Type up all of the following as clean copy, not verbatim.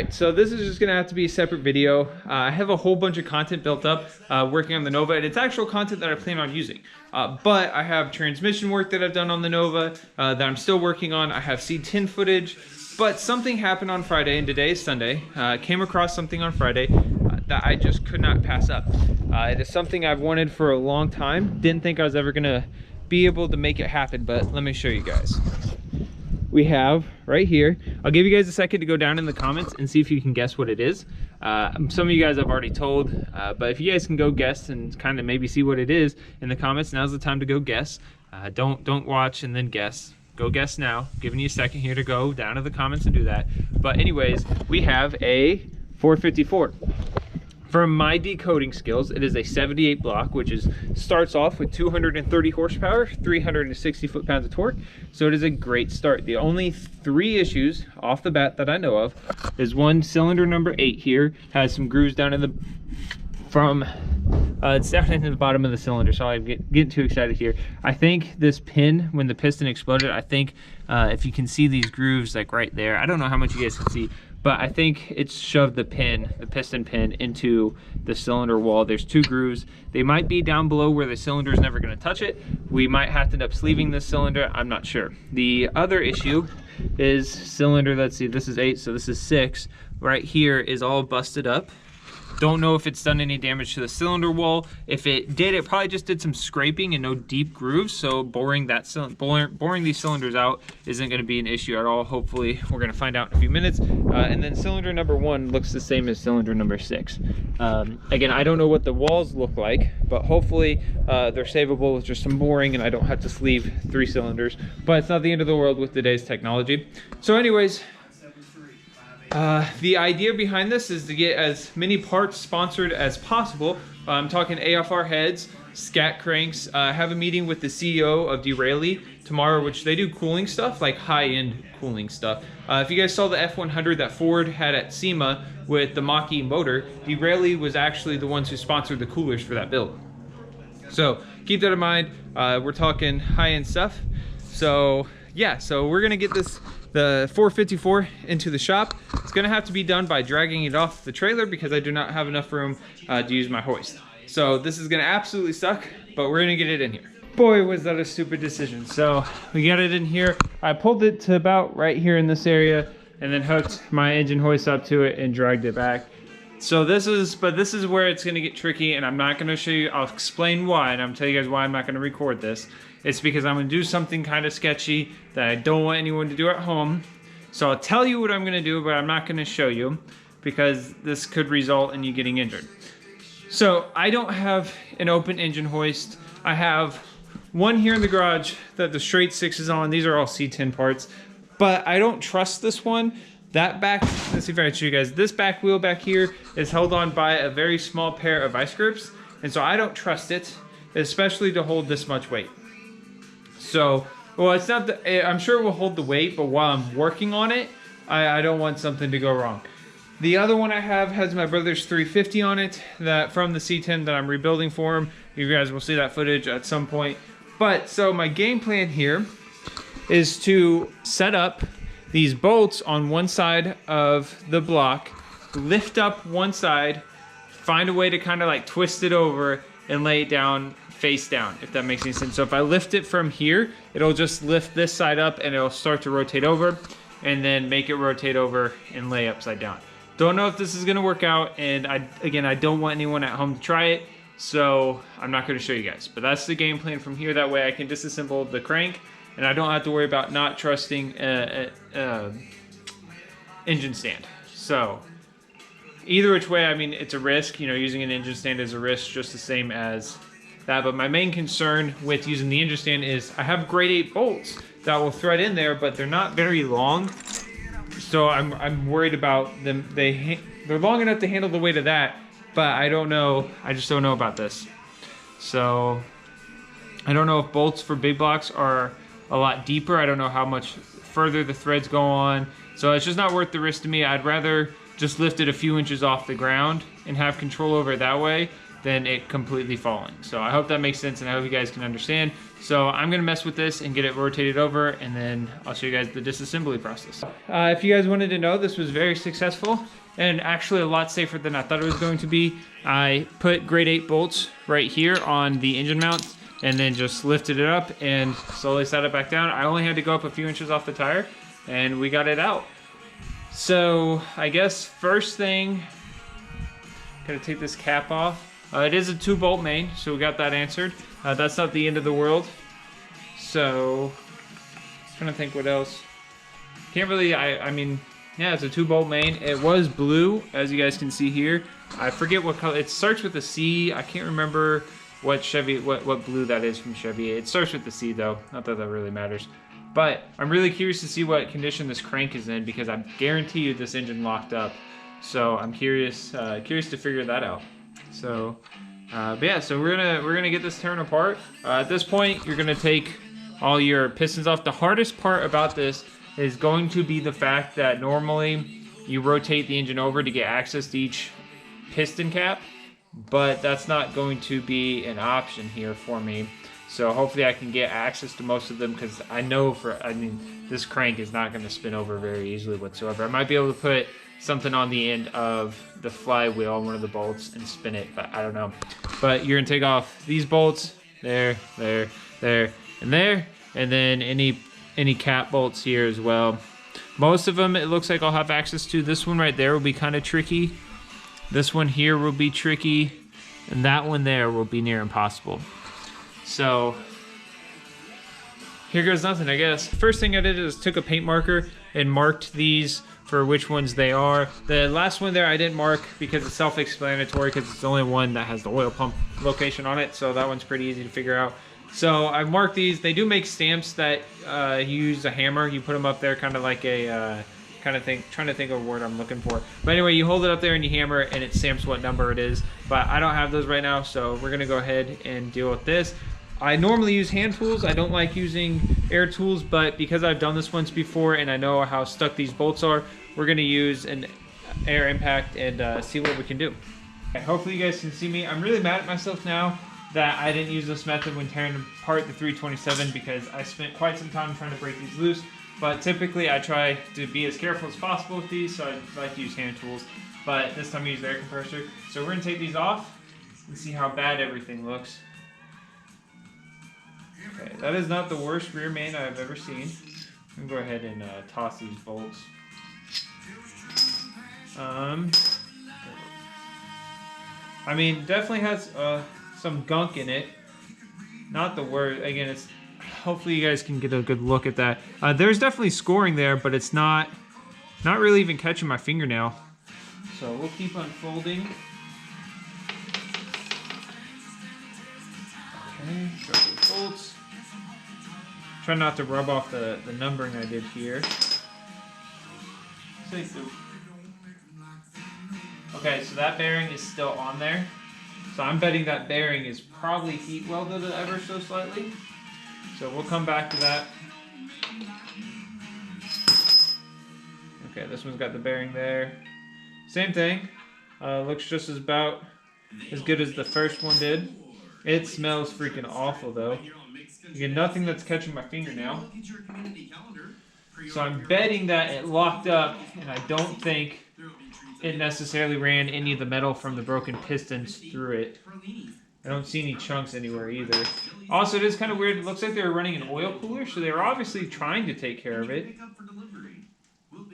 right, so this is just gonna have to be a separate video. I have a whole bunch of content built up working on the Nova, and it's actual content that I plan on using. But I have transmission work that I've done on the Nova that I'm still working on. I have C10 footage, but something happened on Friday, and today is Sunday. Came across something on Friday that I just could not pass up. It is something I've wanted for a long time. Didn't think I was ever gonna be able to make it happen, but let me show you guys. We have right here, I'll give you guys a second to go down in the comments and see if you can guess what it is. Some of you guys I've already told, but if you guys can go guess and kind of maybe see what it is in the comments, now's the time to go guess. Don't watch and then guess. Go guess now. Giving you a second here to go down to the comments and do that. But anyways, we have a 454. For my decoding skills, it is a 78 block, which starts off with 230 horsepower, 360 foot-pounds of torque. So it is a great start. The only 3 issues off the bat that I know of is one, cylinder number 8 here has some grooves down in the, it's down in the bottom of the cylinder, so I'm getting too excited here. I think this pin, when the piston exploded, I think if you can see these grooves like right there, I don't know how much you guys can see, but I think it's shoved the piston pin into the cylinder wall. There's 2 grooves. They might be down below where the cylinder is never gonna touch it. We might have to end up sleeving this cylinder, I'm not sure. The other issue is cylinder, let's see, this is 8, so this is 6. Right here is all busted up. Don't know if it's done any damage to the cylinder wall. If it did, it probably just did some scraping and no deep grooves. So boring these cylinders out isn't going to be an issue at all. Hopefully, we're going to find out in a few minutes. And then cylinder number 1 looks the same as cylinder number 6. Again, I don't know what the walls look like, but hopefully they're savable with just some boring and I don't have to sleeve 3 cylinders. But it's not the end of the world with today's technology. So anyways, the idea behind this is to get as many parts sponsored as possible. I'm talking AFR heads, scat cranks. I have a meeting with the CEO of Derailleur tomorrow, which they do cooling stuff, like high-end cooling stuff. If you guys saw the F100 that Ford had at SEMA with the Mach-E motor, Derailleur was actually the ones who sponsored the coolers for that build. So keep that in mind. We're talking high-end stuff. So yeah, so we're gonna get the 454 into the shop. It's gonna have to be done by dragging it off the trailer because I do not have enough room to use my hoist. So this is gonna absolutely suck, but we're gonna get it in here. Boy, was that a stupid decision. So we got it in here. I pulled it to about right here in this area and then hooked my engine hoist up to it and dragged it back. So this is where it's gonna get tricky, and I'm not gonna show you, I'll explain why, and I'm gonna tell you guys why I'm not gonna record this. It's because I'm gonna do something kind of sketchy that I don't want anyone to do at home. So I'll tell you what I'm gonna do, but I'm not gonna show you because this could result in you getting injured. So I don't have an open engine hoist. I have one here in the garage that the straight 6 is on. These are all C10 parts, but I don't trust this one. That back, let's see if I can show you guys. This back wheel back here is held on by a very small pair of vice grips. And so I don't trust it, especially to hold this much weight. So, well, it's not, I'm sure it will hold the weight, but while I'm working on it, I don't want something to go wrong. The other one I have has my brother's 350 on it, that from the C10 that I'm rebuilding for him. You guys will see that footage at some point. But, so my game plan here is to set up these bolts on one side of the block, lift up one side, find a way to kind of like twist it over and lay it down face down, if that makes any sense. So if I lift it from here, it'll just lift this side up and it'll start to rotate over and then make it rotate over and lay upside down. Don't know if this is gonna work out, and I don't want anyone at home to try it, so I'm not gonna show you guys. But that's the game plan from here. That way I can disassemble the crank and I don't have to worry about not trusting engine stand. So either which way, I mean, it's a risk. You know, using an engine stand is a risk just the same as that. But my main concern with using the engine stand is I have grade 8 bolts that will thread in there, but they're not very long. So I'm worried about them. They're long enough to handle the weight of that, but I don't know. I just don't know about this. So I don't know if bolts for big blocks are a lot deeper. I don't know how much further the threads go on. So it's just not worth the risk to me. I'd rather just lift it a few inches off the ground and have control over it that way than it completely falling. So I hope that makes sense, and I hope you guys can understand. So I'm gonna mess with this and get it rotated over, and then I'll show you guys the disassembly process. If you guys wanted to know, this was very successful and actually a lot safer than I thought it was going to be. I put grade 8 bolts right here on the engine mount and then just lifted it up and slowly set it back down. I only had to go up a few inches off the tire and we got it out. So I guess first thing, gonna take this cap off. It is a 2-bolt main, so we got that answered. That's not the end of the world. So, I'm trying to think what else. Can't really, I mean, yeah, it's a 2-bolt main. It was blue, as you guys can see here. I forget what color, it starts with a C. I can't remember what Chevy, what blue that is from Chevy. It starts with the C though, not that that really matters. But I'm really curious to see what condition this crank is in, because I guarantee you this engine locked up. So I'm curious to figure that out. So, but yeah, so we're gonna get this torn apart. At this point, you're gonna take all your pistons off. The hardest part about this is going to be the fact that normally you rotate the engine over to get access to each piston cap, but that's not going to be an option here for me. So hopefully I can get access to most of them, because I know this crank is not going to spin over very easily whatsoever. I might be able to put something on the end of the flywheel on one of the bolts and spin it, but I don't know. But you're gonna take off these bolts, there, and there, and then any cap bolts here as well. Most of them, it looks like I'll have access to. This one right there will be kind of tricky. This one here will be tricky, and that one there will be near impossible. So here goes nothing, I guess. First thing I did is took a paint marker and marked these for which ones they are. The last one there I didn't mark because it's self-explanatory, because it's the only one that has the oil pump location on it, so that one's pretty easy to figure out. So I've marked these. They do make stamps that you use a hammer. You put them up there kind of like a, trying to think of a word I'm looking for. But anyway, you hold it up there and you hammer it and it stamps what number it is. But I don't have those right now, so we're gonna go ahead and deal with this. I normally use hand tools. I don't like using air tools, but because I've done this once before and I know how stuck these bolts are, we're gonna use an air impact and see what we can do. Okay, hopefully you guys can see me. I'm really mad at myself now that I didn't use this method when tearing apart the 327, because I spent quite some time trying to break these loose. But typically I try to be as careful as possible with these, so I like to use hand tools. But this time I use air compressor. So we're gonna take these off and see how bad everything looks. Okay, that is not the worst rear main I've ever seen. I'm gonna go ahead and toss these bolts. I mean, definitely has some gunk in it. Not the worst. Again, it's hopefully you guys can get a good look at that. There's definitely scoring there, but it's not really even catching my fingernail. So we'll keep unfolding. Okay, drop the bolts. Try not to rub off the numbering I did here. Okay, so that bearing is still on there. So I'm betting that bearing is probably heat welded ever so slightly. So we'll come back to that. Okay, this one's got the bearing there. Same thing. Looks just about as good as the first one did. It smells freaking awful though. You get nothing that's catching my fingernail. So I'm betting that it locked up, and I don't think it necessarily ran any of the metal from the broken pistons through it. I don't see any chunks anywhere either. Also, it is kind of weird. It looks like they were running an oil cooler, so they were obviously trying to take care of it.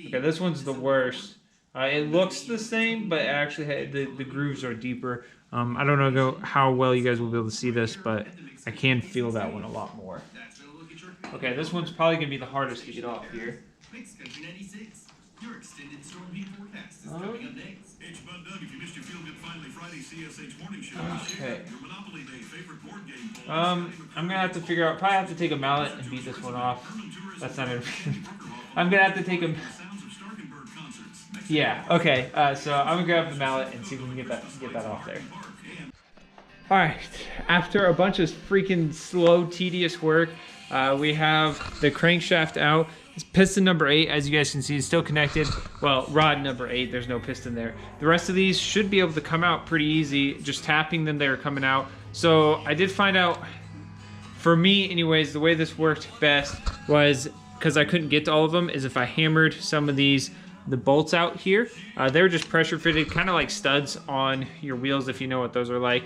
Okay, this one's the worst. It looks the same, but actually the grooves are deeper. I don't know how well you guys will be able to see this, but I can feel that one a lot more. Okay, this one's probably going to be the hardest to get off here. Okay. I'm going to have to figure out, probably have to take a mallet and beat this one off. That's not it. I'm going to have to take a... Yeah, okay, so I'm gonna grab the mallet and see if we can get that off there. Alright, after a bunch of freaking slow, tedious work, we have the crankshaft out. Piston number 8, as you guys can see, is still connected. Well, rod number 8, there's no piston there. The rest of these should be able to come out pretty easy. Just tapping them, they're coming out. So I did find out, for me anyways, the way this worked best was, because I couldn't get to all of them, is if I hammered some of the bolts out here. They're just pressure fitted, kind of like studs on your wheels, if you know what those are like.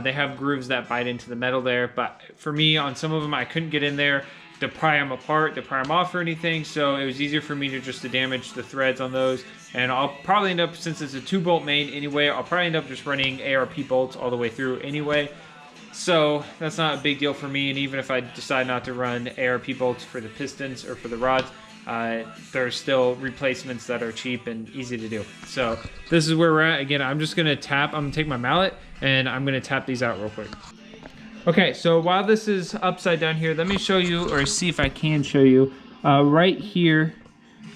They have grooves that bite into the metal there, but for me, on some of them, I couldn't get in there to pry them apart, to pry them off or anything, so it was easier for me to just damage the threads on those. And I'll probably end up, since it's a 2-bolt main anyway, I'll probably end up just running ARP bolts all the way through anyway. So that's not a big deal for me, and even if I decide not to run ARP bolts for the pistons or for the rods, there's still replacements that are cheap and easy to do. So this is where we're at. Again, I'm just gonna tap, I'm gonna take my mallet and I'm gonna tap these out real quick. Okay, so while this is upside down here, let me show you, or see if I can show you, right here,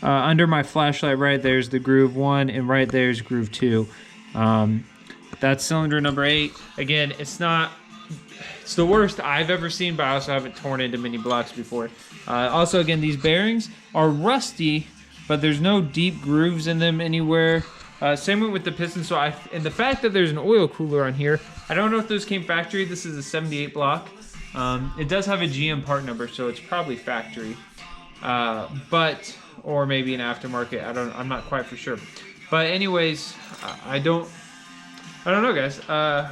under my flashlight, right there's the groove 1, and right there's groove 2. That's cylinder number 8. Again, it's the worst I've ever seen, but I also haven't torn into many blocks before. Also, again, these bearings are rusty, but there's no deep grooves in them anywhere. Same with the piston. So and the fact that there's an oil cooler on here, I don't know if those came factory. This is a 78 block. It does have a GM part number, so it's probably factory. Or maybe an aftermarket. I'm not quite for sure. But anyways, I don't know, guys.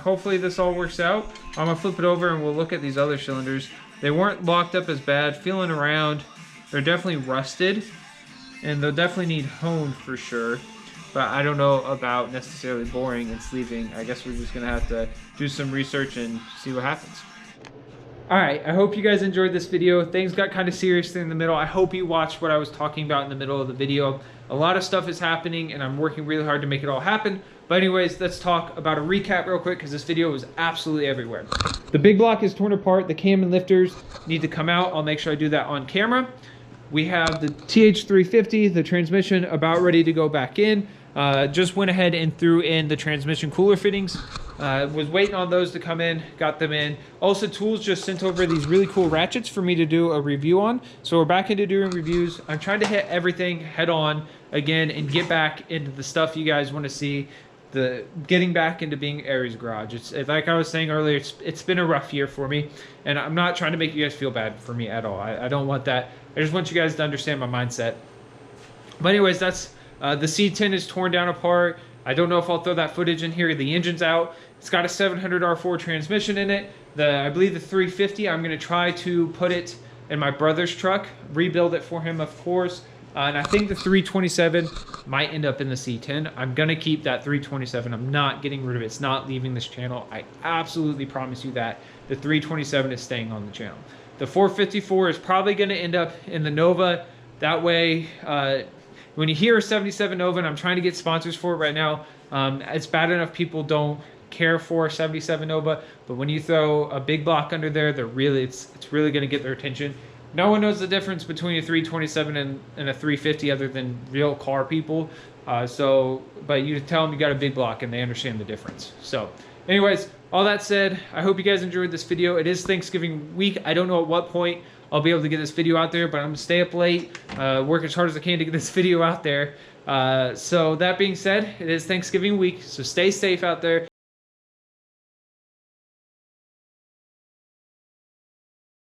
Hopefully this all works out. I'm gonna flip it over and we'll look at these other cylinders. They weren't locked up as bad. Feeling around, they're definitely rusted, and they'll definitely need honed for sure. But I don't know about necessarily boring and sleeving. I guess we're just gonna have to do some research and see what happens. All right, I hope you guys enjoyed this video. Things got kind of serious in the middle. I hope you watched what I was talking about in the middle of the video. A lot of stuff is happening and I'm working really hard to make it all happen. But anyways, let's talk about a recap real quick, because this video was absolutely everywhere. The big block is torn apart. The cam and lifters need to come out. I'll make sure I do that on camera. We have the TH350, the transmission, about ready to go back in. Just went ahead and threw in the transmission cooler fittings. Was waiting on those to come in, got them in. Also, Tools just sent over these really cool ratchets for me to do a review on. So we're back into doing reviews. I'm trying to hit everything head on again and get back into the stuff you guys want to see. Getting back into being Aries Garage. It's like I was saying earlier, it's been a rough year for me, and I'm not trying to make you guys feel bad for me at all. I don't want that. I just want you guys to understand my mindset. But anyways, that's the C10 is torn down apart. I don't know if I'll throw that footage in here. The engine's out. It's got a 700 R4 transmission in it. I believe the 350, I'm going to try to put it in my brother's truck, rebuild it for him, of course. And I think the 327 might end up in the C10. I'm going to keep that 327. I'm not getting rid of it. It's not leaving this channel. I absolutely promise you that. The 327 is staying on the channel. The 454 is probably going to end up in the Nova. That way, when you hear a 77 Nova, and I'm trying to get sponsors for it right now, it's bad enough people don't care for a 77 Nova, but when you throw a big block under there, it's really going to get their attention. No one knows the difference between a 327 and a 350 other than real car people. But you tell them you got a big block and they understand the difference. So anyways, all that said, I hope you guys enjoyed this video. It is Thanksgiving week. I don't know at what point I'll be able to get this video out there, but I'm gonna stay up late, work as hard as I can to get this video out there. So that being said, it is Thanksgiving week, so stay safe out there.